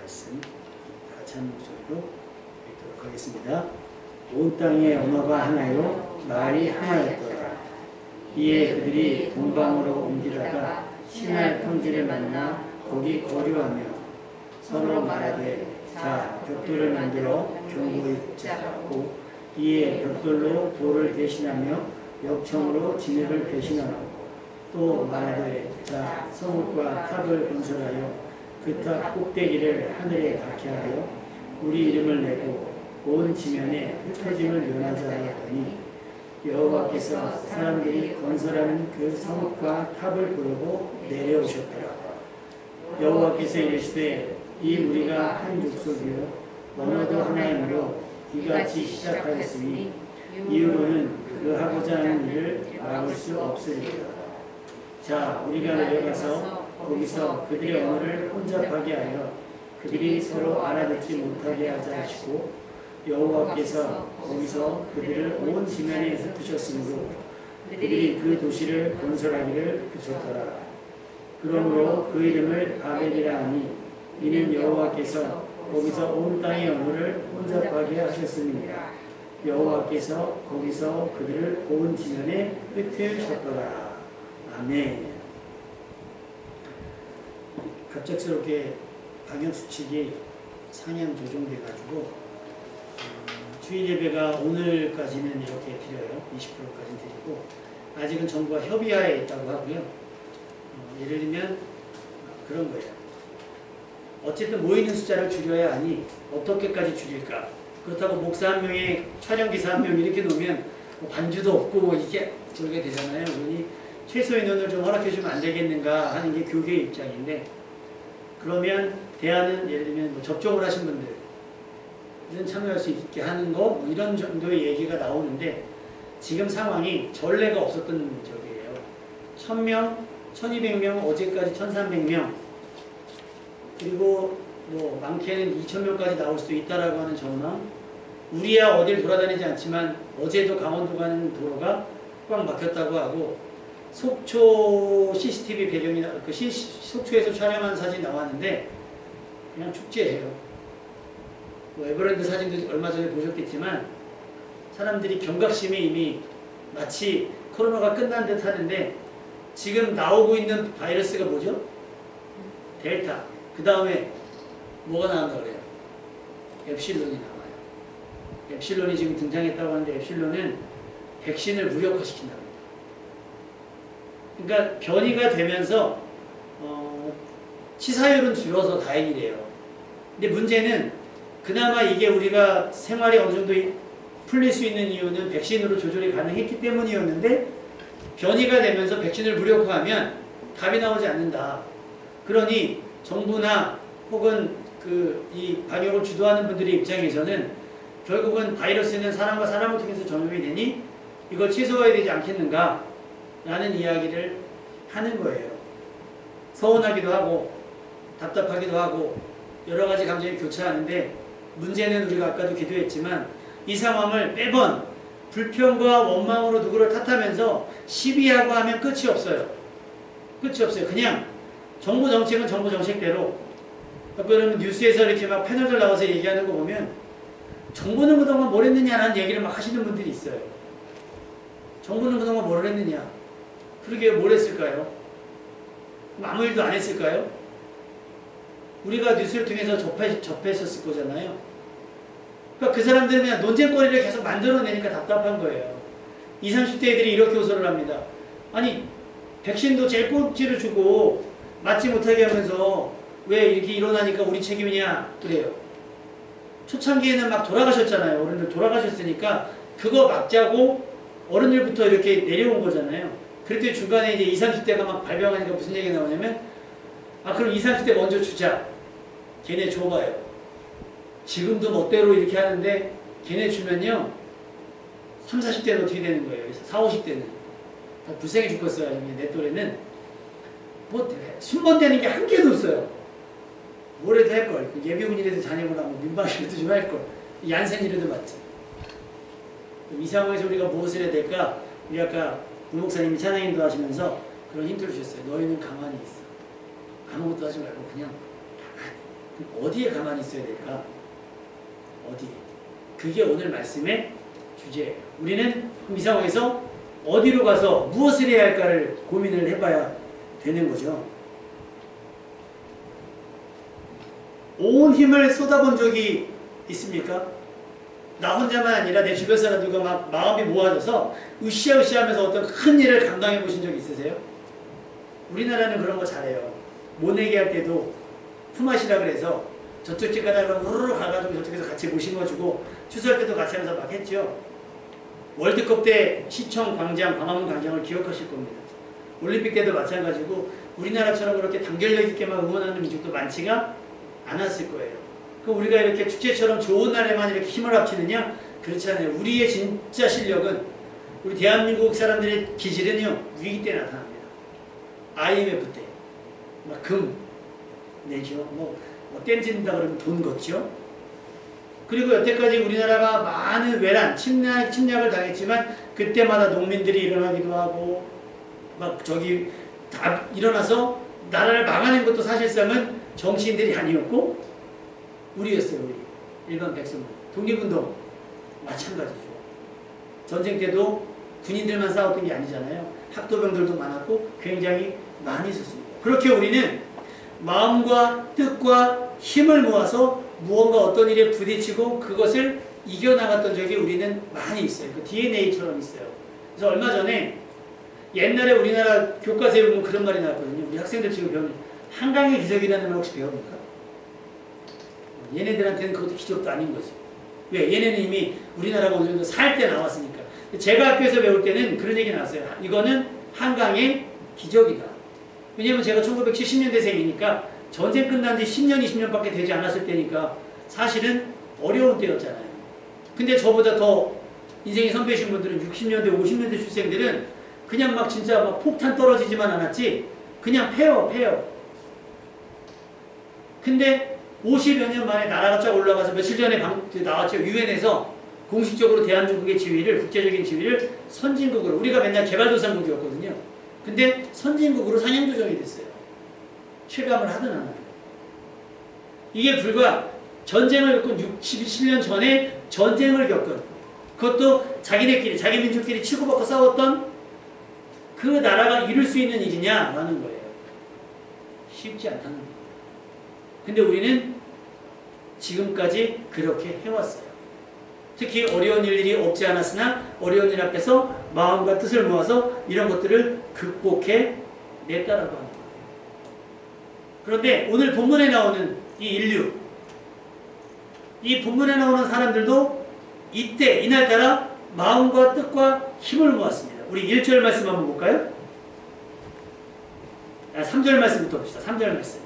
말씀 같이 한 목소리로 읽도록 하겠습니다. 온 땅의 언어가 하나요 말이 하나였더라. 이에 그들이 동방으로 옮기다가 신할 평지를 만나 거기 거류하며 서로 말하되 자 벽돌을 만들어 견고히 굽자고 이에 벽돌로 돌을 대신하며 역청으로 진흙을 대신하고 또 말하되 자 성읍과 탑을 건설하여 그 탑 꼭대기를 하늘에 닿게 하여 우리 이름을 내고 온 지면에 흩어짐을 면하자 하였더니 여호와께서 사람들이 건설하는 그 성읍과 탑을 부르고 내려오셨더라. 여호와께서 이르시되 이 무리가 한 족속이요 언어도 하나이므로 이같이 시작하였으니 이후로는 그 하고자 하는 일을 막을 수 없으리라. 자 우리가 내려가서 거기서 그들의 언어를 혼잡하게 하여 그들이 서로 알아듣지 못하게 하자 하시고 여호와께서 거기서 그들을 온 지면에 흩으셨으므로 그들이 그 도시를 건설하기를 그쳤더라. 그러므로 그 이름을 바벨이라 하니 이는 여호와께서 거기서 온 땅의 언어를 혼잡하게 하셨음이니라. 여호와께서 거기서 그들을 온 지면에 흩으셨더라. 아멘. 갑작스럽게 방역수칙이 상향 조정돼가지고 주일 예배가 오늘까지는 이렇게 드려요. 20%까지 드리고 아직은 정부와 협의하에 있다고 하고요. 예를 들면 그런 거예요. 어쨌든 모이는 숫자를 줄여야 하니 어떻게까지 줄일까? 그렇다고 목사 한 명에 촬영기사 한 명 이렇게 놓으면 뭐 반주도 없고 이게 저렇게 되잖아요. 그러니 최소 인원을 좀 허락해주면 안 되겠는가 하는 게 교계의 입장인데 그러면 대안은 예를 들면 뭐 접종을 하신 분들은 참여할 수 있게 하는 거 뭐 이런 정도의 얘기가 나오는데 지금 상황이 전례가 없었던 적이에요. 1000명, 1200명, 어제까지 1300명 그리고 뭐 많게는 2000명까지 나올 수도 있다라고 하는 전망. 우리야 어딜 돌아다니지 않지만 어제도 강원도 가는 도로가 꽉 막혔다고 하고 속초 CCTV 배경이 그 속초에서 촬영한 사진 나왔는데 그냥 축제예요. 뭐 에버랜드 사진도 얼마 전에 보셨겠지만 사람들이 경각심이 이미 마치 코로나가 끝난 듯 하는데 지금 나오고 있는 바이러스가 뭐죠? 델타. 그 다음에 뭐가 나온다고 그래요? 엡실론이 나와요. 엡실론이 지금 등장했다고 하는데 엡실론은 백신을 무력화시킨다고 합니다. 그러니까 변이가 되면서 치사율은 줄어서 다행이래요. 근데 문제는 그나마 이게 우리가 생활이 어느 정도 풀릴 수 있는 이유는 백신으로 조절이 가능했기 때문이었는데 변이가 되면서 백신을 무력화하면 답이 나오지 않는다. 그러니 정부나 혹은 이 방역을 주도하는 분들의 입장에서는 결국은 바이러스는 사람과 사람을 통해서 전염이 되니 이걸 취소해야 되지 않겠는가 라는 이야기를 하는 거예요. 서운하기도 하고 답답하기도 하고 여러 가지 감정이 교차하는데 문제는 우리가 아까도 기도했지만 이 상황을 매번 불평과 원망으로 누구를 탓하면서 시비하고 하면 끝이 없어요. 끝이 없어요. 그냥 정부 정책은 정부 정책대로 여러분 뉴스에서 이렇게 막 패널들 나와서 얘기하는 거 보면 정부는 그동안 뭘 했느냐라는 얘기를 막 하시는 분들이 있어요. 정부는 그동안 뭘 했느냐? 그러게 뭘 했을까요? 아무 일도 안 했을까요? 우리가 뉴스를 통해서 접했었을 거잖아요. 그러니까 그 사람들은 그냥 논쟁거리를 계속 만들어내니까 답답한 거예요. 20, 30대 애들이 이렇게 호소를 합니다. 아니 백신도 제일 꼭지를 주고 맞지 못하게 하면서 왜 이렇게 일어나니까 우리 책임이냐 그래요. 초창기에는 막 돌아가셨잖아요. 어른들 돌아가셨으니까 그거 막자고 어른들부터 이렇게 내려온 거잖아요. 그랬더니 중간에 이제 20, 30대가 막 발병하니까 무슨 얘기 나오냐면 그럼 20, 30대 먼저 주자. 걔네 줘봐요. 지금도 멋대로 이렇게 하는데 걔네 주면요 30, 40대는 어떻게 되는 거예요? 40, 50대는 다 불쌍해 죽겠어요. 내 또래는 뭐 순번되는 게 한 개도 없어요. 뭐라도 할걸. 예비군이라도 다니고 민방이라도 좀 할걸. 얀센이라도 맞지. 이 상황에서 우리가 무엇을 해야 될까? 우리 아까 부목사님이 찬양 인도하시면서 그런 힌트를 주셨어요. 너희는 가만히 있어. 아무것도 하지 말고 그냥 가만히 그럼 어디에 가만히 있어야 될까? 어디에? 그게 오늘 말씀의 주제예요. 우리는 그럼 이 상황에서 어디로 가서 무엇을 해야 할까를 고민을 해봐야 되는 거죠. 온 힘을 쏟아본 적이 있습니까? 나 혼자만 아니라 내 주변 사람들과 막 마음이 모아져서 으쌰으쌰하면서 어떤 큰 일을 감당해 보신 적 있으세요? 우리나라는 그런 거 잘해요. 모내기 할 때도 품앗이라 그래서 저쪽 집 가다가 우르르 가가지고 저쪽에서 같이 모셔주고 추수할 때도 같이 하면서 막 했죠. 월드컵 때 시청 광장, 광화문 광장을 기억하실 겁니다. 올림픽 때도 마찬가지고 우리나라처럼 그렇게 단결력 있게 막 응원하는 민족도 많지가 않았을 거예요. 그럼 우리가 이렇게 축제처럼 좋은 날에만 이렇게 힘을 합치느냐? 그렇지 않아요. 우리의 진짜 실력은 우리 대한민국 사람들의 기질은요. 위기 때 나타납니다. IMF 때 막 금 내죠. 뭐 땜진다 그러면 돈 걷죠. 그리고 여태까지 우리나라가 많은 외란, 침략을 당했지만 그때마다 농민들이 일어나기도 하고 막 저기 다 일어나서 나라를 막아낸 것도 사실상은 정치인들이 아니었고 우리였어요. 우리 일반 백성들. 독립운동 마찬가지죠. 전쟁 때도 군인들만 싸웠던 게 아니잖아요. 학도병들도 많았고 굉장히 많이 있었습니다. 그렇게 우리는 마음과 뜻과 힘을 모아서 무언가 어떤 일에 부딪히고 그것을 이겨나갔던 적이 우리는 많이 있어요. 그 DNA처럼 있어요. 그래서 얼마 전에 옛날에 우리나라 교과서에 보면 그런 말이 나왔거든요. 우리 학생들 지금 배우는 한강의 기적이라는 말 혹시 배웁니까? 얘네들한테는 그것도 기적도 아닌 거지. 왜? 얘네는 이미 우리나라가 어느 정도 살 때 나왔으니까. 제가 학교에서 배울 때는 그런 얘기 나왔어요. 이거는 한강의 기적이다. 왜냐면 제가 1970년대생이니까 전쟁 끝난 지 10년, 20년밖에 되지 않았을 때니까 사실은 어려운 때였잖아요. 근데 저보다 더 인생이 선배이신 분들은 60년대, 50년대 출생들은 그냥 막 진짜 막 폭탄 떨어지지만 않았지 그냥 패요. 근데 50여 년 만에 나라가 쫙 올라가서 며칠 전에 나왔죠. 유엔에서 공식적으로 대한민국의 지위를, 국제적인 지위를 선진국으로, 우리가 맨날 개발도상국이었거든요. 근데 선진국으로 상향조정이 됐어요. 실감을 하든 안 하든. 이게 불과 전쟁을 겪은 67년 전에 전쟁을 겪은, 그것도 자기네끼리, 자기 민족끼리 치고받고 싸웠던 그 나라가 이룰 수 있는 일이냐라는 거예요. 쉽지 않다는 거예요. 근데 우리는 지금까지 그렇게 해왔어요. 특히 어려운 일들이 없지 않았으나 어려운 일 앞에서 마음과 뜻을 모아서 이런 것들을 극복해 냈다라고 하는 거예요. 그런데 오늘 본문에 나오는 이 인류, 이 본문에 나오는 사람들도 이때 이날따라 마음과 뜻과 힘을 모았습니다. 우리 1절 말씀 한번 볼까요? 3절 말씀부터 봅시다. 3절 말씀.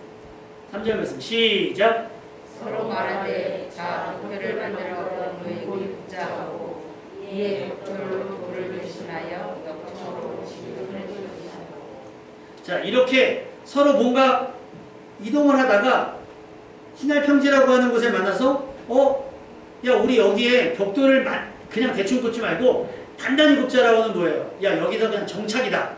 3절 말씀 시작. 서로 말하되 자 벽돌을 만들어 너희를 붙자하고 이에 벽돌로 돌을 대신하여 역청으로 지붕을 지으시라. 자, 이렇게 서로 뭔가 이동을 하다가 신할평지라고 하는 곳에 만나서 야 우리 여기에 벽돌을 그냥 대충 꽂지 말고 단단히 굽자라고 하는 거예요. 야 여기서 그냥 정착이다.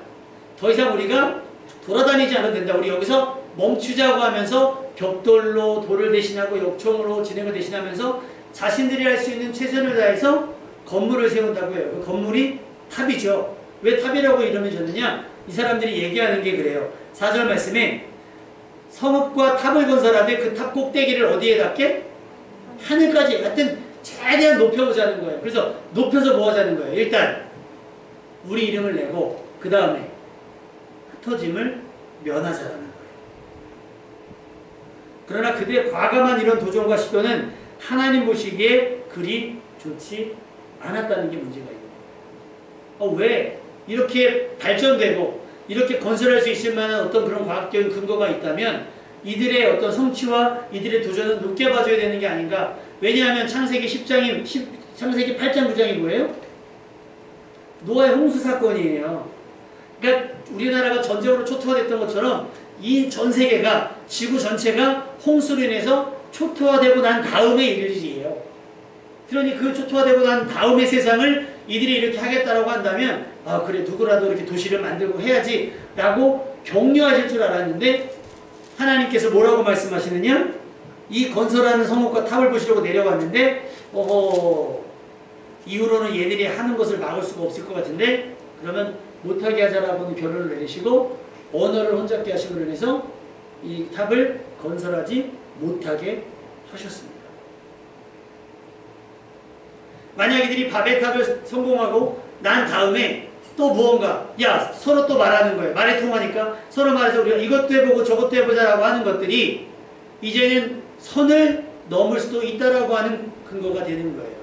더 이상 우리가 돌아다니지 않아도 된다. 우리 여기서 멈추자고 하면서 벽돌로 돌을 대신하고 역청으로 진행을 대신하면서 자신들이 할 수 있는 최선을 다해서 건물을 세운다고 해요. 그 건물이 탑이죠. 왜 탑이라고 이름을 줬느냐? 이 사람들이 얘기하는 게 그래요. 4절 말씀에 성읍과 탑을 건설하되 그 탑 꼭대기를 어디에 닿게? 하늘까지. 하여튼 최대한 높여보자는 거예요. 그래서 높여서 뭐 하자는 거예요? 일단 우리 이름을 내고 그 다음에 흩어짐을 면하자라는 거예요. 그러나 그들의 과감한 이런 도전과 시도는 하나님 보시기에 그리 좋지 않았다는 게 문제가 있는 거예요. 왜? 이렇게 발전되고 이렇게 건설할 수 있을 만한 어떤 그런 과학적인 근거가 있다면 이들의 어떤 성취와 이들의 도전은 높게 봐줘야 되는 게 아닌가. 왜냐하면 창세기 8장 9장이 뭐예요? 노아의 홍수 사건이에요. 그러니까 우리나라가 전쟁으로 초토화됐던 것처럼 이 전 세계가, 지구 전체가 홍수로 인해서 초토화되고 난 다음의 일이에요. 그러니 그 초토화되고 난 다음의 세상을 이들이 이렇게 하겠다라고 한다면 그래 누구라도 이렇게 도시를 만들고 해야지 라고 격려하실 줄 알았는데 하나님께서 뭐라고 말씀하시느냐? 이 건설하는 성읍과 탑을 보시려고 내려갔는데 이후로는 얘들이 하는 것을 막을 수가 없을 것 같은데 그러면 못하게 하자라고는 결론을 내리시고 언어를 혼잡게 하시고 그래서 이 탑을 건설하지 못하게 하셨습니다. 만약 이들이 바벨 탑을 성공하고 난 다음에 또 무언가 서로 또 말하는 거예요. 말이 통하니까 서로 말해서 우리가 이것도 해보고 저것도 해보자라고 하는 것들이 이제는 선을 넘을 수도 있다라고 하는 근거가 되는 거예요.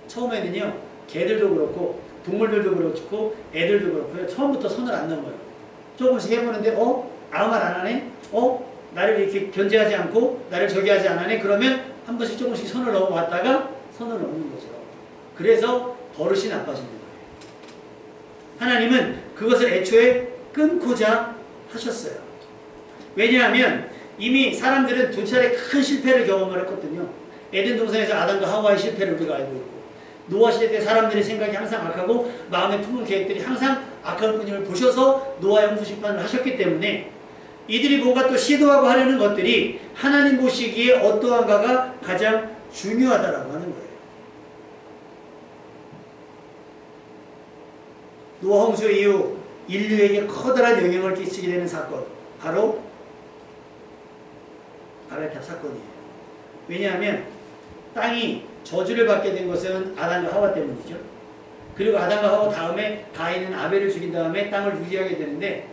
처음에는요, 개들도 그렇고 동물들도 그렇고 애들도 그렇고요. 처음부터 선을 안 넘어요. 조금씩 해보는데 아무 말 안 하네? 나를 이렇게 견제하지 않고 나를 저기 하지 않네? 그러면 한 번씩 조금씩 선을 넘어갔다가 선을 넘는 거죠. 그래서 버릇이 나빠지는 거예요. 하나님은 그것을 애초에 끊고자 하셨어요. 왜냐하면 이미 사람들은 두 차례 큰 실패를 경험을 했거든요. 에덴 동산에서 아담과 하와의 실패를 우리가 알고 있고 노아 시대 때 사람들의 생각이 항상 악하고 마음에 품은 계획들이 항상 악한 뿐임을 보셔서 노아 홍수 심판을 하셨기 때문에 이들이 뭔가 또 시도하고 하려는 것들이 하나님 보시기에 어떠한가가 가장 중요하다라고 하는 거예요. 노아 홍수 이후 인류에게 커다란 영향을 끼치게 되는 사건, 바로 바벨탑 사건이에요. 왜냐하면 땅이 저주를 받게 된 것은 아담과 하와 때문이죠. 그리고 아담과 하와 다음에 가인은 아벨을 죽인 다음에 땅을 유지하게 되는데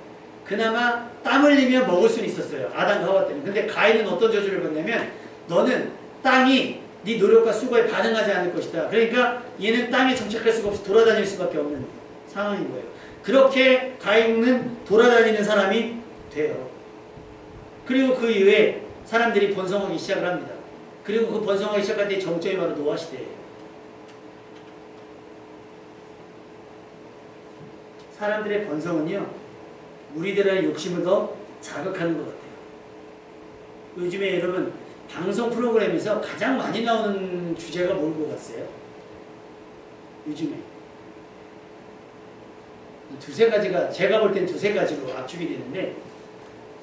그나마 땀 흘리면 먹을 수는 있었어요. 아담과 하와 때문에. 근데 가인은 어떤 저주를 받냐면 너는 땅이 네 노력과 수고에 반응하지 않을 것이다. 그러니까 얘는 땅에 정착할 수가 없이 돌아다닐 수밖에 없는 상황인 거예요. 그렇게 가인은 돌아다니는 사람이 돼요. 그리고 그 이후에 사람들이 번성하기 시작을 합니다. 그리고 그 번성하기 시작할 때 정점이 바로 노아 시대예요. 사람들의 번성은요, 우리들의 욕심을 더 자극하는 것 같아요. 요즘에 여러분 방송 프로그램에서 가장 많이 나오는 주제가 뭘 것 같으세요? 요즘에 두세 가지가, 제가 볼 땐 두세 가지로 압축이 되는데,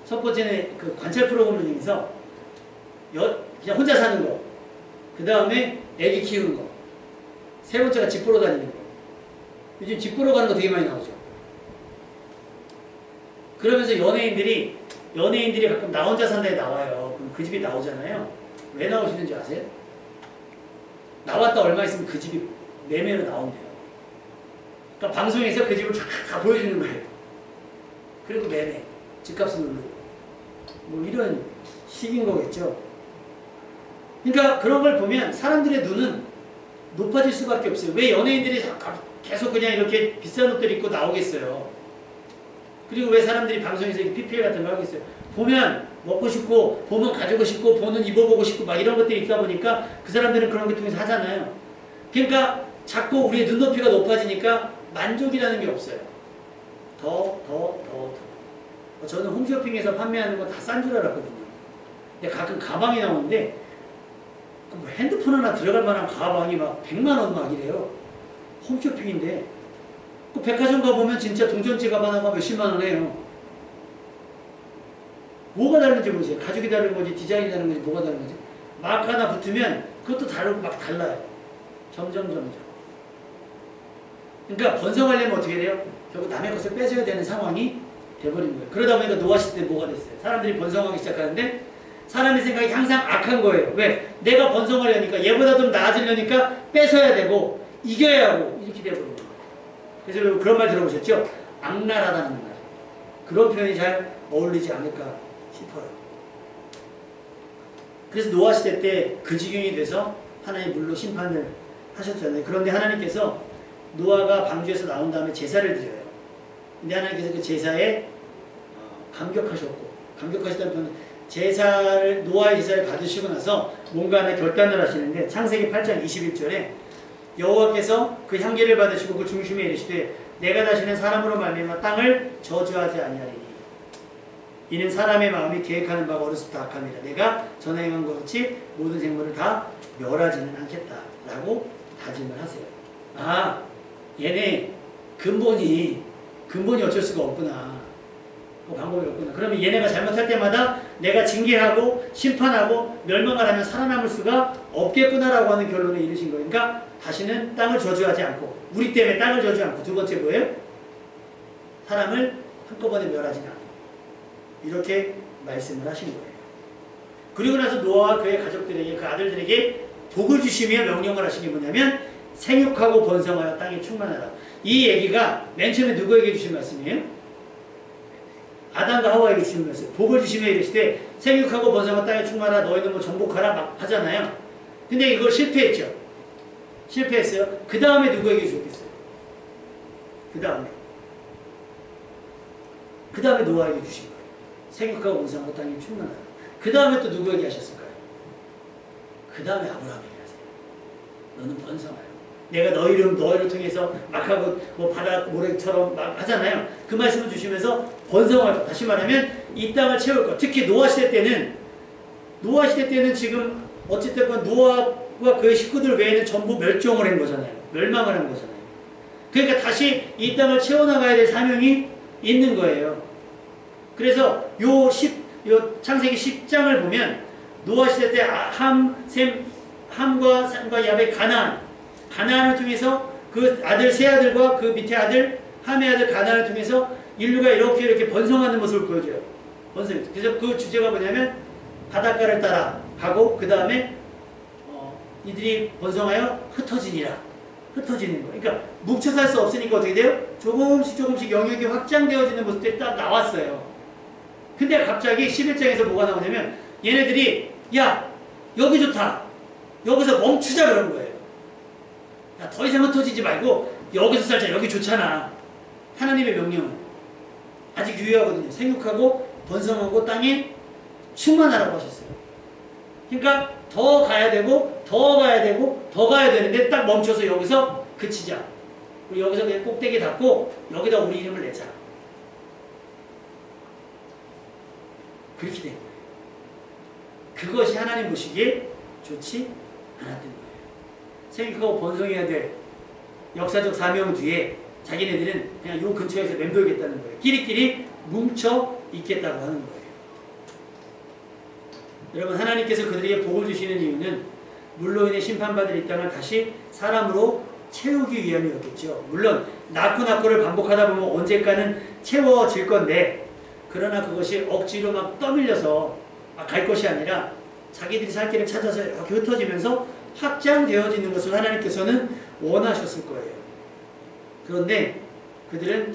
첫 번째는 그 관찰 프로그램 중에서 그냥 혼자 사는 거, 그 다음에 애기 키우는 거, 세 번째가 집 보러 다니는 거. 요즘 집 보러 가는 거 되게 많이 나오죠. 그러면서 연예인들이 가끔 나 혼자 산다에 나와요. 그럼 그 집이 나오잖아요. 왜 나오시는지 아세요? 나왔다 얼마 있으면 그 집이 매매로 나온대요. 그러니까 방송에서 그 집을 다 보여주는 거예요. 그리고 매매, 집값은 오르고 뭐 이런 식인 거겠죠. 그러니까 그런 걸 보면 사람들의 눈은 높아질 수밖에 없어요. 왜 연예인들이 계속 그냥 이렇게 비싼 옷들 입고 나오겠어요. 그리고 왜 사람들이 방송에서 PPL 같은 거 하겠어요. 보면 먹고 싶고, 보면 가지고 싶고, 보는 입어보고 싶고 막 이런 것들이 있다 보니까 그 사람들은 그런 걸 통해서 하잖아요. 그러니까 자꾸 우리의 눈높이가 높아지니까 만족이라는 게 없어요. 더. 저는 홈쇼핑에서 판매하는 거 다 싼 줄 알았거든요. 근데 가끔 가방이 나오는데 뭐 핸드폰 하나 들어갈 만한 가방이 막 100만 원 막 이래요. 홈쇼핑인데 그 백화점 가보면 진짜 동전지 가방 하나가 몇십만 원 해요. 뭐가 다른지 모르세요. 가죽이 다른 건지 디자인이 다른 건지 뭐가 다른 건지. 마크 하나 붙으면 그것도 다르고 막 달라요. 점점. 그러니까 번성하려면 어떻게 돼요? 결국 남의 것을 뺏어야 되는 상황이 돼버린 거예요. 그러다 보니까 노아 시대 때 뭐가 됐어요? 사람들이 번성하기 시작하는데 사람의 생각이 항상 악한 거예요. 왜? 내가 번성하려니까, 얘보다 좀 나아지려니까 뺏어야 되고 이겨야 하고 이렇게 돼버린 거예요. 그래서 여러분 그런 말 들어보셨죠? 악랄하다는 말. 그런 표현이 잘 어울리지 않을까 싶어요. 그래서 노아 시대 때 그 지경이 돼서 하나님 물로 심판을 하셨잖아요. 그런데 하나님께서 노아가 방주에서 나온 다음에 제사를 드려요. 근데 하나님께서 그 제사에 감격하시다는 표현은 노아의 제사를 받으시고 나서 뭔가 하나 결단을 하시는데 창세기 8장 21절에 여호와께서 그 향기를 받으시고 그 중심에 이르시되 내가 다시는 사람으로 말미암아 땅을 저주하지 아니하리니 이는 사람의 마음이 계획하는 바가 어려서부터 악함이라 내가 전에 행한 것 같이 모든 생물을 다 멸하지는 않겠다 라고 다짐을 하세요. 얘네 근본이 어쩔 수가 없구나. 그 방법이 없구나. 그러면 얘네가 잘못할 때마다 내가 징계하고 심판하고 멸망을 하면 살아남을 수가 없겠구나라고 하는 결론에 이르신 거예요. 그러니까 다시는 땅을 저주하지 않고 우리 때문에 땅을 저주하지 않고 두 번째 뭐예요? 사람을 한꺼번에 멸하지 않고 이렇게 말씀을 하신 거예요. 그리고 나서 노아와 그의 가족들에게 그 아들들에게 복을 주시며 명령을 하신 게 뭐냐면 생육하고 번성하여 땅에 충만하라. 이 얘기가 맨 처음에 누구에게 주신 말씀이에요? 아담과 하와에게 주신 말씀. 복을 주시며 이르시되 생육하고 번성하여 땅에 충만하라 너희는 뭐 정복하라 막 하잖아요. 근데 이걸 실패했죠. 실패했어요. 그 다음에 누구에게 주셨겠어요? 그 다음에 노아에게 주신 거예요. 생육하고 번성하고 땅에 충만하라. 그 다음에 또 누구에게 하셨을까요? 그 다음에 아브라함에게 하세요. 너는 번성하여. 내가 너희를 통해서 막 하고 뭐 바다 모래처럼 막 하잖아요. 그 말씀을 주시면서 번성할 것. 다시 말하면 이 땅을 채울 것. 특히 노아 시대 때는 지금 어쨌든 노아와 그의 식구들 외에는 전부 멸종을 한 거잖아요. 멸망을 한 거잖아요. 그러니까 다시 이 땅을 채워나가야 될 사명이 있는 거예요. 그래서 요 창세기 10장을 보면 노아 시대 때 함과 샘과 야벳 가나안을 통해서 그 아들 세 아들과 그 밑에 아들 함의 아들 가나안을 통해서 인류가 이렇게 번성하는 모습을 보여줘요. 그래서 그 주제가 뭐냐면 바닷가를 따라 가고 그 다음에 이들이 번성하여 흩어지는 거예요. 그러니까 뭉쳐 살 수 없으니까 어떻게 돼요? 조금씩 영역이 확장되어지는 모습들이 딱 나왔어요. 근데 갑자기 11장에서 뭐가 나오냐면 얘네들이 야 여기 좋다. 여기서 멈추자 그런 거예요. 야, 더 이상 흩어지지 말고 여기서 살자. 여기 좋잖아. 하나님의 명령은 아직 유효하거든요. 생육하고 번성하고 땅에 충만하라고 하셨어요. 그러니까 더 가야 되고 더 가야 되는데 딱 멈춰서 여기서 그치자. 우리 여기서 그냥 꼭대기 닫고 여기다 우리 이름을 내자. 그렇게 된 거예요. 그것이 하나님 보시기에 좋지 않았던 거예요. 생육하고 번성해야 될 역사적 사명 뒤에 자기네들은 그냥 요 근처에서 맴돌겠다는 거예요. 끼리끼리 뭉쳐 있겠다고 하는 거예요. 여러분 하나님께서 그들에게 복을 주시는 이유는 물로 인해 심판받을 이 땅을 다시 사람으로 채우기 위함이었겠죠. 물론 낳고를 반복하다 보면 언젠가는 채워질 건데 그러나 그것이 억지로 막 떠밀려서 갈 것이 아니라 자기들이 살 길을 찾아서 이렇게 흩어지면서 확장되어지는 것을 하나님께서는 원하셨을 거예요. 그런데 그들은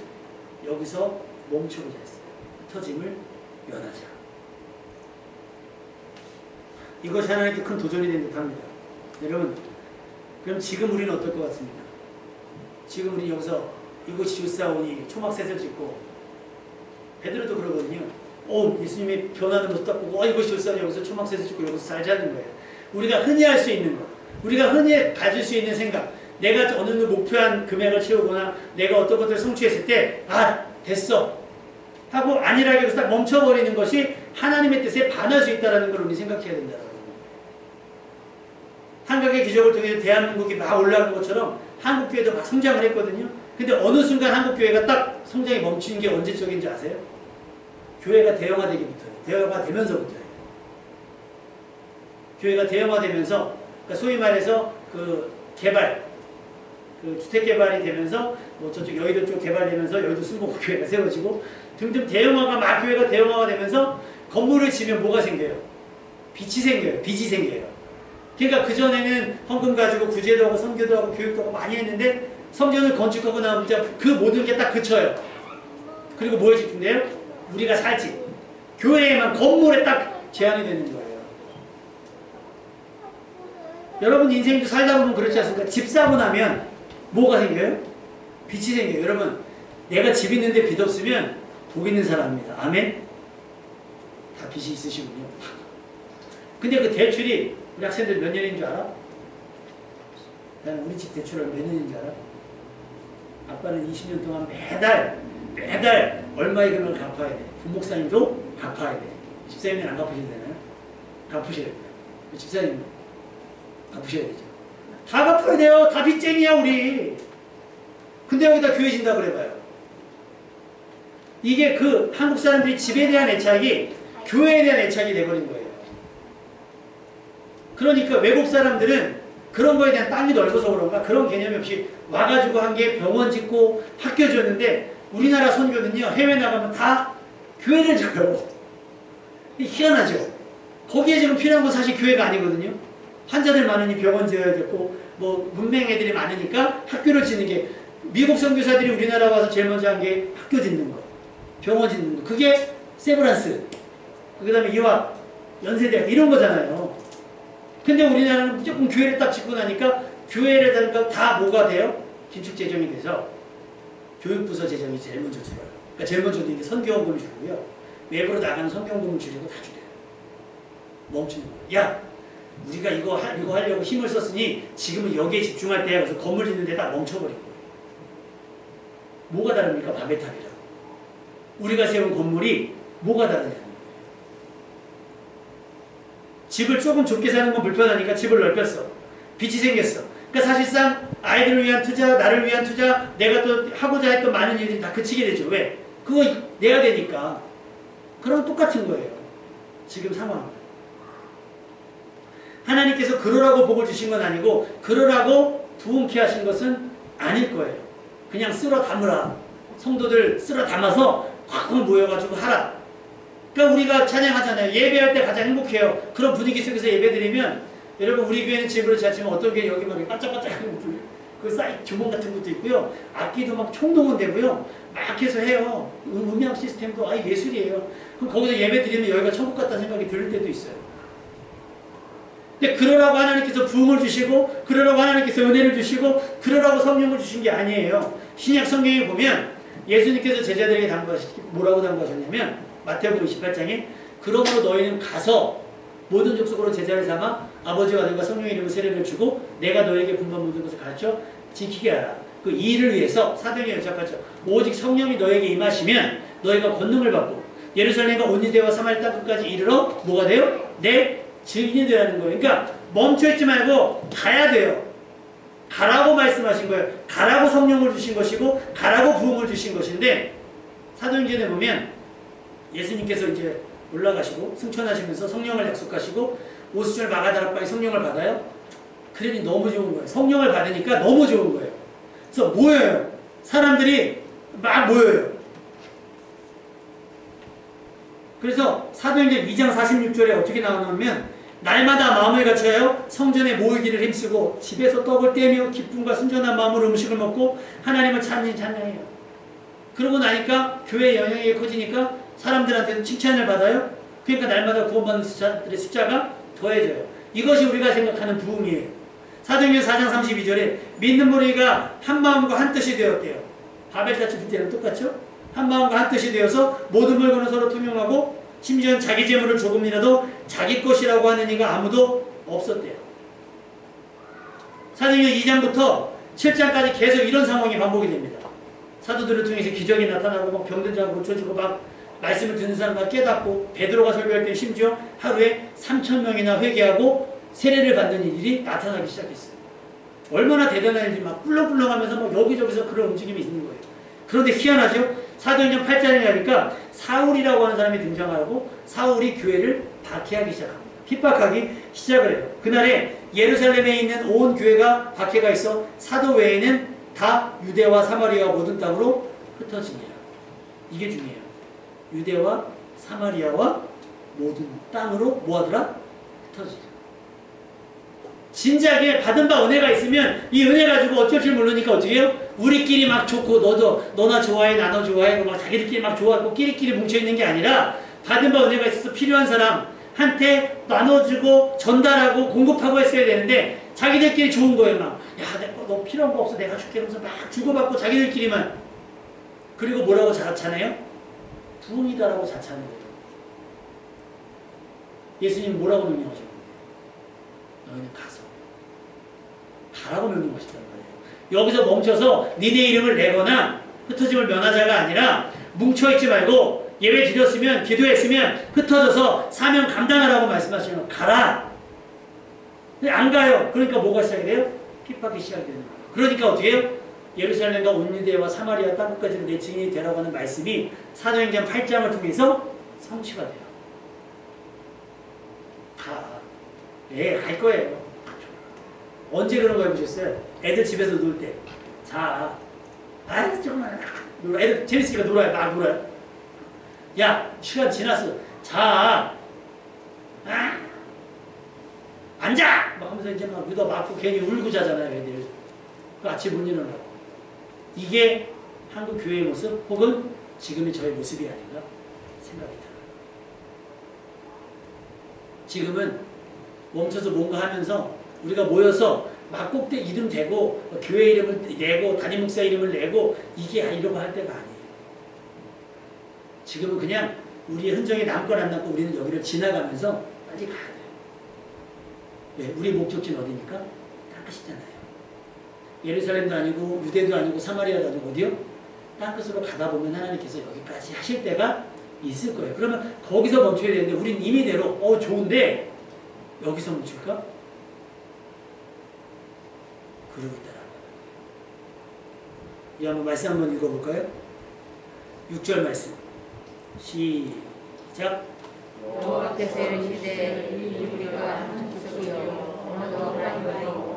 여기서 멈추고자 했어요. 흩어짐을 면하자. 이것이 하나님께 큰 도전이 된 듯합니다. 여러분, 그럼 지금 우리는 어떨 것 같습니다? 지금 우리는 여기서 이곳이 좋사오니 초막셋을 짓고 베드로도 그러거든요. 예수님이 변하는 모습 딱 보고 이것이 좋사오니 여기서 초막셋을 짓고 여기서 살자는 거예요. 우리가 흔히 할 수 있는 것, 우리가 흔히 가질 수 있는 생각, 내가 어느 정도 목표한 금액을 채우거나 내가 어떤 것들을 성취했을 때 됐어 하고 안일하게 여기서 딱 멈춰버리는 것이 하나님의 뜻에 반할 수 있다는 걸 우리 생각해야 된다는 거예요. 한국의 기적을 통해서 대한민국이 막 올라간 것처럼 한국교회도 막 성장을 했거든요. 근데 어느 순간 한국교회가 딱 성장이 멈추는 게 언제적인지 아세요? 교회가 대형화되기부터예요. 대형화되면서부터예요. 교회가 대형화되면서, 그러니까 소위 말해서 주택 개발이 되면서, 저쪽 여의도 쪽 개발되면서 여의도 순복음교회가 세워지고, 등등 교회가 대형화가 되면서 건물을 지면 뭐가 생겨요? 빚이 생겨요. 그러니까 그전에는 헌금 가지고 구제도 하고 선교도 하고 교육도 하고 많이 했는데 성전을 건축하고 나면 그 모든 게 딱 그쳐요. 그리고 뭘 짓는데요? 우리가 살지. 교회에만 건물에 딱 제한이 되는 거예요. 여러분 인생도 살다 보면 그렇지 않습니까? 집 사고 나면 뭐가 생겨요? 빚이 생겨요. 여러분 내가 집 있는데 빚 없으면 복 있는 사람입니다. 아멘? 다 빚이 있으시군요. 근데 그 대출이 우리 학생들 몇 년인 줄 알아? 나는 우리 집 대출을 몇 년인 줄 알아? 아빠는 20년 동안 매달 얼마의 금액을 갚아야 돼. 부목사님도 갚아야 돼. 집사님은 안 갚으셔도 되나요? 갚으셔야 돼요. 집사님 갚으셔야 되죠. 다 갚아야 돼요. 다 빚쟁이야 우리. 근데 여기다 교회 진다 그래봐요. 이게 그 한국 사람들이 집에 대한 애착이 교회에 대한 애착이 돼버린 거예요. 그러니까 외국 사람들은 그런 거에 대한 땅이 넓어서 그런가 그런 개념이 없이 와가지고 한 게 병원 짓고 학교 지었는데 우리나라 선교는요 해외 나가면 다 교회를 줘요. 희한하죠. 거기에 지금 필요한 건 사실 교회가 아니거든요. 환자들 많으니 병원 지어야겠고 뭐 문맹 애들이 많으니까 학교를 짓는 게 미국 선교사들이 우리나라 와서 제일 먼저 한 게 학교 짓는 거, 병원 짓는 거. 그게 세브란스, 그 다음에 유학, 연세대학 이런 거잖아요. 근데 우리나라는 무조건 교회를 딱 짓고 나니까 교회를 다 뭐가 돼요? 긴축 재정이 돼서 교육부서 재정이 제일 먼저 줄어요. 그러니까 제일 먼저 이게 선교원금을 주고요. 외부로 나가는 선교원금을 주려고 다 줄여요. 멈추는 거예요. 야, 우리가 이거 하려고 힘을 썼으니 지금은 여기에 집중할 때야. 그래서 건물 짓는 데다 멈춰버린 거예요. 뭐가 다릅니까? 바베탑이랑. 우리가 세운 건물이 뭐가 다르냐는 거예요. 집을 조금 좁게 사는 건 불편하니까 집을 넓혔어. 빛이 생겼어. 그러니까 사실상 아이들을 위한 투자, 나를 위한 투자, 내가 또 하고자 했던 많은 일들이 다 그치게 되죠. 왜? 그거 내야 되니까. 그럼 똑같은 거예요. 지금 상황. 하나님께서 그러라고 복을 주신 건 아니고 그러라고 부흥케 하신 것은 아닐 거예요. 그냥 쓸어 담으라. 성도들 쓸어 담아서 꽉 모여가지고 하라. 그러니까 우리가 찬양하잖아요. 예배할 때 가장 행복해요. 그런 분위기 속에서 예배드리면 여러분 우리 교회는 집으로 지었지만 어떤 교회 여기 막 반짝반짝한 것도 그 사이 주먹 같은 것도 있고요. 악기도 막 총동원 되고요. 막 해서 해요. 음향 시스템도 아예 예술이에요. 그럼 거기서 예배드리면 여기가 천국 같다는 생각이 들 때도 있어요. 근데 그러라고 하나님께서 부흥을 주시고 그러라고 하나님께서 은혜를 주시고 그러라고 성령을 주신 게 아니에요. 신약 성경에 보면 예수님께서 제자들에게 뭐라고 당부하셨냐면 마태복음 28장에 그러므로 너희는 가서 모든 족속으로 제자를 삼아 아버지와 아들과 성령의 이름으로 세례를 주고 내가 너에게 분반 모든 것을 가르쳐 지키게 하라. 그 일을 위해서 사도행전에 시작하죠. 오직 성령이 너에게 임하시면 너희가 권능을 받고 예루살렘과 온 유대와 사마리아 땅끝까지 이르러 뭐가 돼요? 내 증인이 되라는 거예요. 그러니까 멈춰있지 말고 가야 돼요. 가라고 말씀하신 거예요. 가라고 성령을 주신 것이고 가라고 부흥을 주신 것인데 사도행전에 보면 예수님께서 이제 올라가시고 승천하시면서 성령을 약속하시고 오수절 마가다락방에 성령을 받아요. 그러니 너무 좋은 거예요. 성령을 받으니까 너무 좋은 거예요. 그래서 모여요. 사람들이 막 모여요. 그래서 사도행전 2장 46절에 어떻게 나오냐면 날마다 마음을 갖춰요. 성전에 모이기를 힘쓰고 집에서 떡을 떼며 기쁨과 순전한 마음으로 음식을 먹고 하나님을 찬양해요. 그러고 나니까 교회의 영향이 커지니까 사람들한테도 칭찬을 받아요. 그러니까 날마다 구원받는 자들의 숫자가 더해져요. 이것이 우리가 생각하는 부흥이에요. 사도행전 4장 32절에 믿는 무리가 한 마음과 한 뜻이 되었대요. 바벨탑 짓을 때랑 똑같죠? 한 마음과 한 뜻이 되어서 모든 물건을 서로 통용하고 심지어는 자기 재물을 조금이라도 자기 것이라고 하는 이가 아무도 없었대요. 사도행전 2장부터 7장까지 계속 이런 상황이 반복이 됩니다. 사도들을 통해서 기적이 나타나고 막 병든 자가 고쳐지고 막 말씀을 듣는 사람과 깨닫고 베드로가 설교할 때 심지어 하루에 3,000명이나 회개하고 세례를 받는 일들이 나타나기 시작했어요. 얼마나 대단한 일이 막 꿀렁꿀렁하면서 막 여기저기서 그런 움직임이 있는 거예요. 그런데 희한하죠? 사도행전 8장에 가니까 사울이라고 하는 사람이 등장하고 사울이 교회를 박해하기 시작합니다. 핍박하기 시작을 해요. 그날에 예루살렘에 있는 온 교회가 박해가 있어 사도 외에는 다 유대와 사마리아와 모든 땅으로 흩어집니다. 이게 중요해요. 유대와 사마리아와 모든 땅으로 뭐하더라? 흩어지죠. 진작에 받은 바 은혜가 있으면 이 은혜 가지고 어쩔 줄 모르니까 어떻게 해요? 우리끼리 막 좋고 너나 좋아해 나너 좋아해 막 자기들끼리 막 좋아하고 끼리끼리 뭉쳐있는 게 아니라 받은 바 은혜가 있어서 필요한 사람한테 나눠주고 전달하고 공급하고 했어야 되는데 자기들끼리 좋은 거예요. 막 야, 너 필요한 거 없어 내가 줄게 하면서 막 주고받고 자기들끼리만. 그리고 뭐라고 자찬해요? 부흥이다라고 자찬해요. 예수님 뭐라고 명령하셨는데? 너희는 가라고 명령하시단 말이에요. 여기서 멈춰서 니네 이름을 내거나 흩어짐을 면하자가 아니라 뭉쳐있지 말고 예배 드렸으면 기도했으면 흩어져서 사명 감당하라고 말씀하시는 거예요. 가라. 근데 안 가요. 그러니까 뭐가 시작이 돼요? 핍박이 시작이 되는 거예요. 그러니까 어떻게 해요? 예루살렘과 온 유대와 사마리아 땅끝까지로 내 증인이 되라고 하는 말씀이 사도행전 8장을 통해서 성취가 돼요. 갈 거예요. 언제 그런 거 해보셨어요? 애들 집에서 놀 때. 자, 정말 놀아. 애들 재밌으니까 놀아요. 막 놀아요. 야, 시간 지났어. 자, 앉아! 막 하면서 이제 막 믿어 맞고 괜히 울고 자잖아요, 애들. 그 아침 못 일어나고. 이게 한국 교회의 모습 혹은 지금의 저의 모습이 아닌가 생각이 들어요. 지금은 멈춰서 뭔가 하면서 우리가 모여서 막 꼭대 이름 대고 교회 이름을 내고 담임 목사 이름을 내고 이게 이러고 할 때가 아니에요. 지금은 그냥 우리의 흔적이 남건 안 남고 우리는 여기를 지나가면서 빨리 가야 돼요. 왜? 우리 목적지는 어디니까? 땅끝이잖아요. 예루살렘도 아니고 유대도 아니고 사마리아도 아니고 어디요? 땅끝으로 가다 보면 하나님께서 여기까지 하실 때가 있을 거예요. 그러면 거기서 멈춰야 되는데 우린 임의대로 좋은데 여기서 멈출까? 그러고 있다라는 거예요. 이 한번 말씀 한번 읽어볼까요? 6절 말씀 시작. 여호와께서 이르시되 우리가 한축이요 오늘도 하나님으로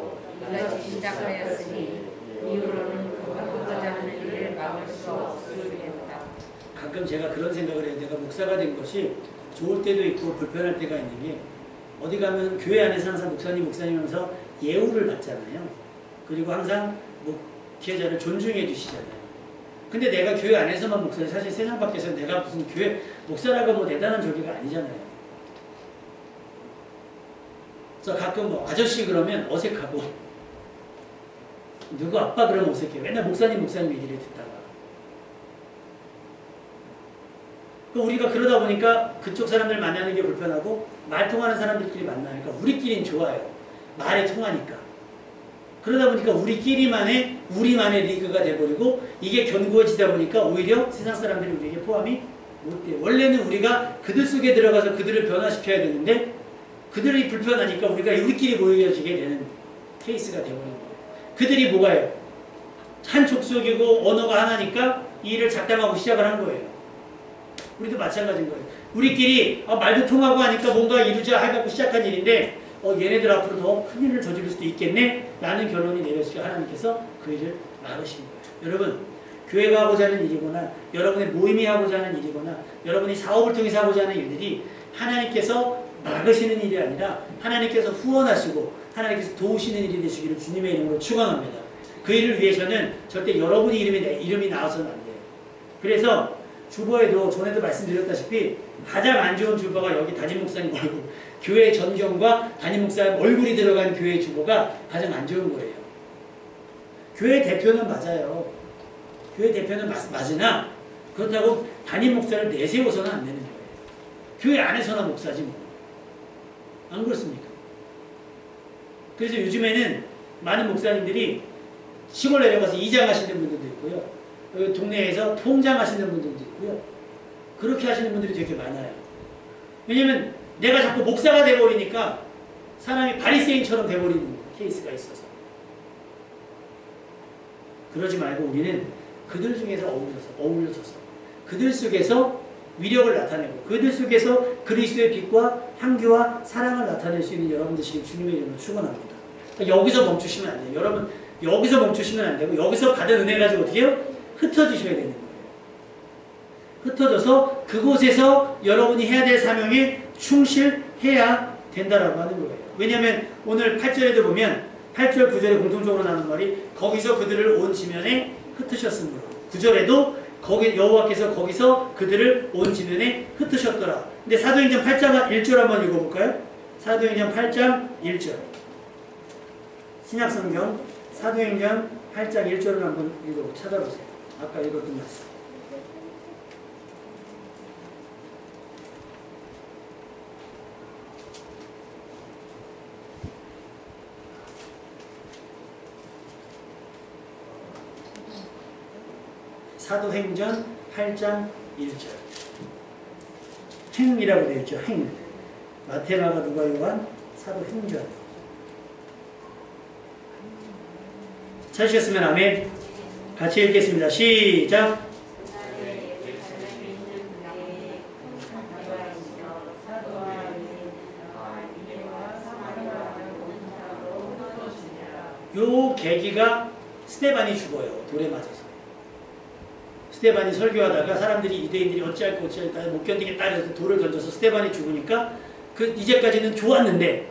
이같이 시작하였으니 이후로는 그가 하고자 하는 일을 막을 수 없으리로다. 가끔 제가 그런 생각을 해요. 내가 목사가 된 것이 좋을 때도 있고 불편할 때가 있는 게 어디 가면 교회 안에서 항상 목사님 하면서 예우를 받잖아요. 그리고 항상 목회자를 존중해 주시잖아요. 근데 내가 교회 안에서만 목사지 사실 세상 밖에서 내가 무슨 교회 목사라고 뭐 대단한 저기가 아니잖아요. 그래서 가끔 아저씨 그러면 어색하고 누구 아빠 그러면 어색해요. 맨날 목사님 얘기를 듣다가 우리가 그러다 보니까 그쪽 사람들 만나는 게 불편하고 말 통하는 사람들끼리 만나니까 우리끼리는 좋아요. 말이 통하니까. 그러다 보니까 우리만의 리그가 돼버리고 이게 견고해지다 보니까 오히려 세상 사람들이 우리에게 포함이 못 돼요. 원래는 우리가 그들 속에 들어가서 그들을 변화시켜야 되는데 그들이 불편하니까 우리가 우리끼리 모여지게 되는 케이스가 돼버린 거예요. 그들이 뭐가요? 한 족속이고 언어가 하나니까 이 일을 작담하고 시작을 한 거예요. 우리도 마찬가지인 거예요. 우리끼리 말도 통하고 하니까 뭔가 이루자 해갖고 시작한 일인데 얘네들 앞으로 더 큰 일을 저지를 수도 있겠네? 라는 결론이 내렸을 때 하나님께서 그 일을 막으신 거예요. 여러분, 교회가 하고자 하는 일이거나 여러분의 모임이 하고자 하는 일이거나 여러분이 사업을 통해서 하고자 하는 일들이 하나님께서 막으시는 일이 아니라 하나님께서 후원하시고 하나님께서 도우시는 일이 되시기를 주님의 이름으로 축원합니다. 그 일을 위해서는 절대 여러분의 이름이 나와서는 안 돼요. 그래서 주보에도 전에도 말씀드렸다시피 가장 안 좋은 주보가 여기 담임 목사님 얼굴, 교회 전경과 담임 목사님 얼굴이 들어간 교회 주보가 가장 안 좋은 거예요. 교회 대표는 맞아요. 교회 대표는 맞으나 그렇다고 담임 목사를 내세워서는 안 되는 거예요. 교회 안에서나 목사지 뭐. 안 그렇습니까? 그래서 요즘에는 많은 목사님들이 시골 내려가서 이장 하시는 분들도 있고요. 여기 동네에서 통장 하시는 분들도 있고요. 그렇게 하시는 분들이 되게 많아요. 왜냐면 내가 자꾸 목사가 돼버리니까 사람이 바리새인처럼 돼버리는 케이스가 있어서. 그러지 말고 우리는 그들 중에서 어울려서서 그들 속에서 위력을 나타내고 그들 속에서 그리스도의 빛과 향기와 사랑을 나타낼 수 있는 여러분 되시길 주님의 이름으로 축원합니다. 그러니까 여기서 멈추시면 안 돼요. 여러분 여기서 멈추시면 안 되고 여기서 받은 은혜 가지고 어떻게 해요? 흩어지셔야 되는 거예요. 흩어져서 그곳에서 여러분이 해야 될 사명에 충실해야 된다라고 하는 거예요. 왜냐하면 오늘 8절에도 보면 8절 9절에 공통적으로 나오는 말이 거기서 그들을 온 지면에 흩으셨으므로 9절에도 여호와께서 거기서 그들을 온 지면에 흩으셨더라. 근데 사도행전 8장 1절 한번 읽어볼까요? 사도행전 8장 1절 신약성경 사도행전 8장 1절을 한번 찾아보세요. 아까 읽었던 말씀. 사도행전 8장 1절. 행이라고 되어 있죠. 행. 마태, 마가, 누가, 요한, 사도행전. 찾으셨으면 아멘. 같이 읽겠습니다. 시작. 요 계기가 스데반이 죽어요. 돌에 맞아서. 스데반이 설교하다가 사람들이 유대인들이 어찌할 거 어찌할까 못 견디겠다 해서 돌을 던져서 스데반이 죽으니까 그 이제까지는 좋았는데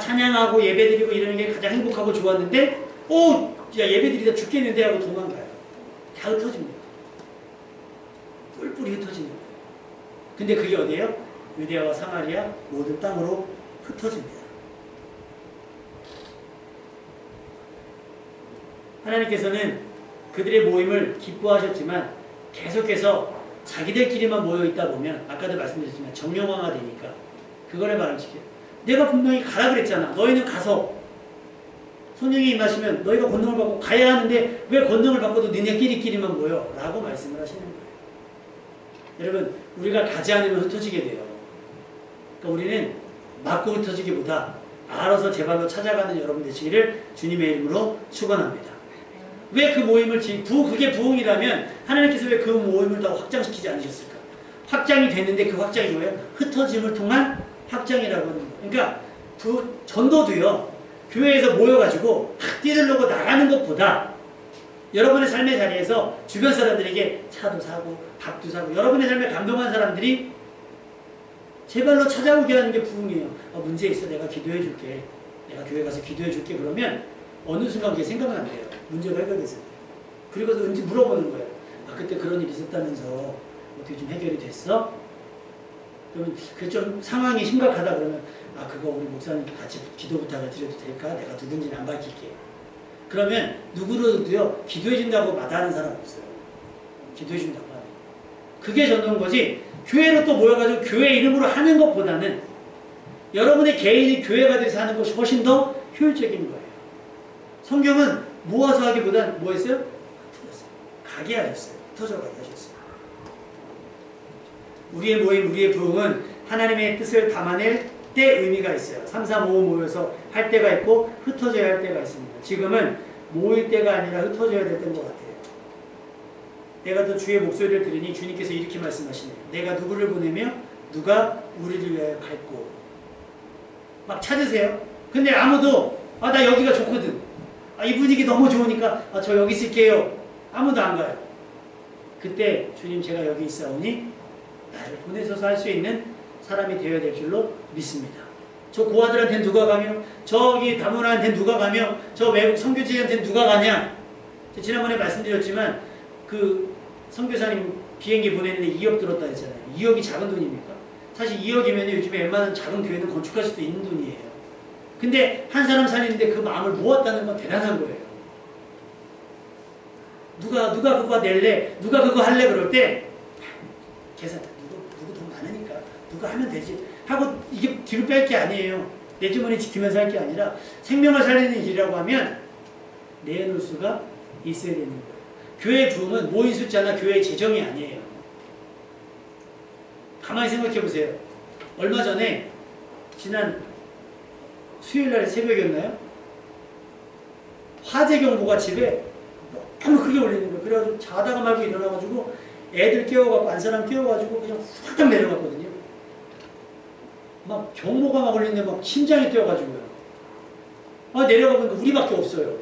찬양하고 예배드리고 이러는 게 가장 행복하고 좋았는데 야 예배드리다 죽겠는데 하고 도망가요. 다 흩어집니다. 뿔뿔이 흩어지는 거예요. 근데 그게 어디예요? 유대와 사마리아 모든 땅으로 흩어집니다. 하나님께서는 그들의 모임을 기뻐하셨지만 계속해서 자기들끼리만 모여있다 보면 아까도 말씀드렸지만 정령화가 되니까 그거를 말을 지켜요. 내가 분명히 가라 그랬잖아. 너희는 가서 성령이 임하시면 너희가 권능을 받고 가야 하는데 왜 권능을 받고도 니네끼리만 모여? 라고 말씀을 하시는 거예요. 여러분 우리가 가지 않으면 흩어지게 돼요. 그러니까 우리는 맞고 흩어지기보다 알아서 제 발로 찾아가는 여러분 되시기를 주님의 이름으로 축원합니다. 왜 그 모임을 그게 부흥이라면 하나님께서 왜 그 모임을 더 확장시키지 않으셨을까? 확장이 됐는데 그 확장이 뭐예요? 흩어짐을 통한 확장이라고 하는 거예요. 그러니까 전도도요. 교회에서 모여가지고 뛰들르고 나가는 것보다 여러분의 삶의 자리에서 주변 사람들에게 차도 사고 밥도 사고 여러분의 삶에 감동한 사람들이 제발로 찾아오게 하는 게 부흥이에요. 문제 있어. 내가 기도해 줄게. 내가 교회 가서 기도해 줄게. 그러면 어느 순간 그게 생각은 안 돼요. 문제가 해결됐을 때. 그리고서 은지 물어보는 거예요. 그때 그런 일이 있었다면서 어떻게 좀 해결이 됐어? 그러면 그 좀 상황이 심각하다 그러면 그거 우리 목사님께 같이 기도 부탁을 드려도 될까? 내가 누군지는 안 밝힐게. 그러면 누구로도요 기도해 준다고 마다하는 사람 없어요. 기도해 준다고 하는. 그게 전도인 거지. 교회로 또 모여가지고 교회 이름으로 하는 것보다는 여러분의 개인이 교회가 돼서 하는 것이 훨씬 더 효율적인 거예요. 성경은 모아서 하기보단 뭐 했어요? 흩어졌어요. 가게 하셨어요. 흩어져 가게 하셨어요. 우리의 모임, 우리의 부흥은 하나님의 뜻을 담아낼 때 의미가 있어요. 3, 4, 5 모여서 할 때가 있고 흩어져야 할 때가 있습니다. 지금은 모일 때가 아니라 흩어져야 될 때인 것 같아요. 내가 또 주의 목소리를 들으니 주님께서 이렇게 말씀하시네요. 내가 누구를 보내며 누가 우리를 위하여 갈고. 막 찾으세요. 근데 아무도 나 여기가 좋거든. 이 분위기 너무 좋으니까 저 여기 있을게요. 아무도 안 가요. 그때 주님 제가 여기 있사오니 나를 보내셔서 할 수 있는 사람이 되어야 될 줄로 믿습니다. 저 고아들한테 누가 가며 저기 다문화한테 누가 가며 저 외국 선교지한테 누가 가냐. 지난번에 말씀드렸지만 그 선교사님 비행기 보내는데 2억 들었다 했잖아요. 2억이 작은 돈입니까? 사실 2억이면 요즘에 웬만한 작은 교회는 건축할 수도 있는 돈이에요. 근데 한 사람 살리는데 그 마음을 모았다는 건 대단한 거예요. 누가 그거 낼래? 누가 그거 할래? 그럴 때 계산 누구 돈 많으니까 누가 하면 되지 하고 이게 뒤로 뺄 게 아니에요. 내 주머니 지키면서 할 게 아니라 생명을 살리는 일이라고 하면 내놓을 수가 있어야 되는 거예요. 교회 부흥은 모인 숫자나 교회의 재정이 아니에요. 가만히 생각해 보세요. 얼마 전에 지난 수요일날 새벽이었나요? 화재 경보가 집에 너무 크게 울리는 거예요. 그래가지고 자다가 말고 일어나가지고 애들 깨워갖고 안 사람 깨워가지고 그냥 후딱 내려갔거든요. 막 경보가 막 울리는데 막 심장이 뛰어가지고요. 내려가보니까 우리밖에 없어요.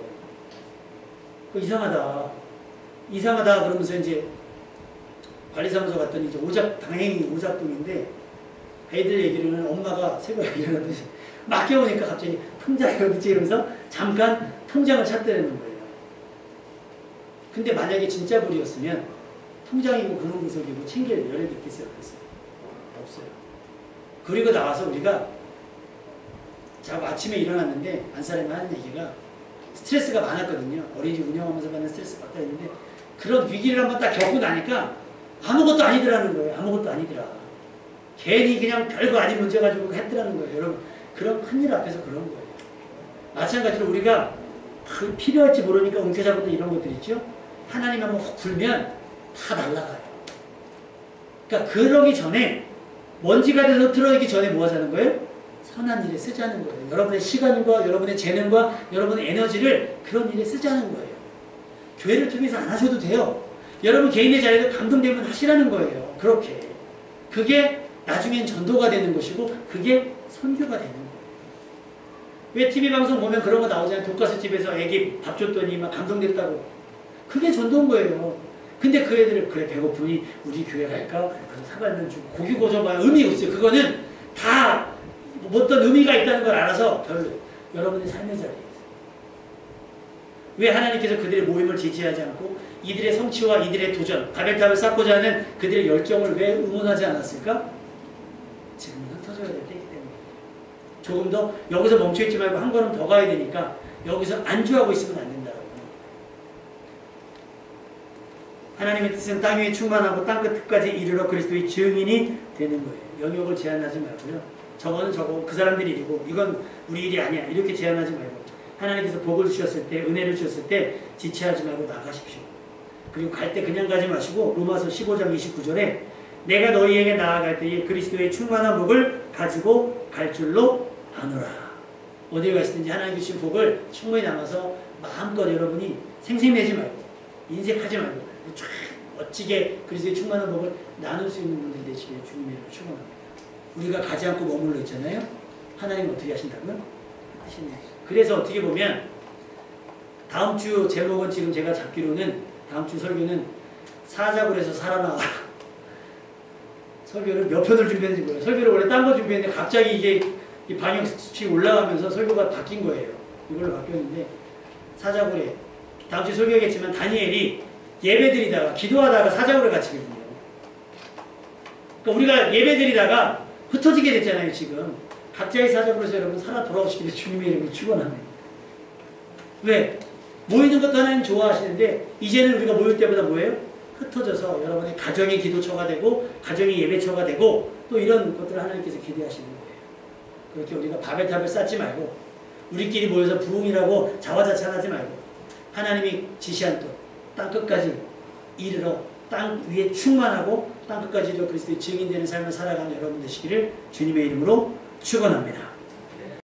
이상하다 그러면서 이제 관리사무소 갔더니 이제 당연히 오작동인데 애들 얘기로는 엄마가 새벽에 일어났더니 막 깨우니까 갑자기 통장이 어디지 이러면서 잠깐 통장을 찾더라는 거예요. 근데 만약에 진짜 불이었으면 통장이고 근원구석이고 챙길 여력이 있겠어요? 그랬어요? 없어요. 그리고 나와서 우리가 자고 아침에 일어났는데 안사람이 하는 얘기가 스트레스가 많았거든요. 어린이집 운영하면서 받는 스트레스 받다 했는데 그런 위기를 한번 딱 겪고 나니까 아무것도 아니더라는 거예요. 아무것도 아니더라. 괜히 그냥 별거 아닌 문제 가지고 했더라는 거예요. 여러분 그런 큰일 앞에서 그런 거예요. 마찬가지로 우리가 필요할지 모르니까 웅켜잡고 이런 것들 있죠. 하나님 한번 훅 불면 다 날아가요. 그러니까 그러기 전에 먼지가 돼서 틀어지기 전에 뭐 하자는 거예요? 선한 일에 쓰자는 거예요. 여러분의 시간과 여러분의 재능과 여러분의 에너지를 그런 일에 쓰자는 거예요. 교회를 통해서 안 하셔도 돼요. 여러분 개인의 자리에서 감동되면 하시라는 거예요. 그렇게. 그게 나중엔 전도가 되는 것이고 그게 선교가 되는 거예요. 왜 TV방송 보면 그런 거 나오잖아요. 돈가스 집에서 애기 밥 줬더니 막 감동됐다고. 그게 전도인 거예요. 근데 그 애들을 그래 배고프니 우리 교회 갈까? 그래서 사발면 주고 고기 구워줘봐야 의미가 없어요. 그거는 다 어떤 의미가 있다는 걸 알아서 별로 여러분의 삶의 자리에 왜 하나님께서 그들의 모임을 지지하지 않고 이들의 성취와 이들의 도전, 바벨탑을 쌓고자 하는 그들의 열정을 왜 응원하지 않았을까? 지금은 흩어져야 될 때이기 때문에 조금 더 여기서 멈춰있지 말고 한 걸음 더 가야 되니까 여기서 안주하고 있으면 안 된다고. 하나님의 뜻은 땅 위에 충만하고 땅끝까지 이르러 그리스도의 증인이 되는 거예요. 영역을 제한하지 말고요. 저거는 저거 그 사람들이 일이고 이건 우리 일이 아니야. 이렇게 제한하지 말고 하나님께서 복을 주셨을 때 은혜를 주셨을 때 지체하지 말고 나가십시오. 그리고 갈 때 그냥 가지 마시고 로마서 15장 29절에 내가 너희에게 나아갈 때에 그리스도의 충만한 복을 가지고 갈 줄로 아노라. 어디에 가시든지 하나님 주신 복을 충분히 남아서 마음껏 여러분이 생색내지 말고 인색하지 말고 쫙 멋지게 그리스도의 충만한 복을 나눌 수 있는 분들이 되시길 주님의 이름으로 축원합니다. 우리가 가지 않고 머물러 있잖아요. 하나님 어떻게 하신다고요? 하시네요. 그래서 어떻게 보면 다음 주 제목은 지금 제가 잡기로는 다음 주 설교는 사자굴에서 살아나와 설교를 몇 편을 준비했는지 몰라요. 설교를 원래 딴 거 준비했는데 갑자기 이게 이 방역 수칙이 올라가면서 설교가 바뀐 거예요. 이걸로 바뀌었는데 사자굴에 다음 주 설교하겠지만 다니엘이 예배드리다가 기도하다가 사자굴에 갇히거든요. 그러니까 우리가 예배드리다가 흩어지게 됐잖아요. 지금 각자의 사자굴에서 여러분 살아 돌아오시기를 주님의 이름으로 축원합니다. 왜? 모이는 것도 하나님 좋아하시는데 이제는 우리가 모일 때보다 뭐예요? 흩어져서 여러분의 가정이 기도처가 되고 가정이 예배처가 되고 또 이런 것들을 하나님께서 기대하시는 거예요. 그렇게 우리가 바벨탑을 쌓지 말고 우리끼리 모여서 부흥이라고 자화자찬하지 말고 하나님이 지시한 땅 끝까지 이르러 땅 위에 충만하고 땅 끝까지 이르러 그리스도의 증인되는 삶을 살아가는 여러분 되시기를 주님의 이름으로 축원합니다.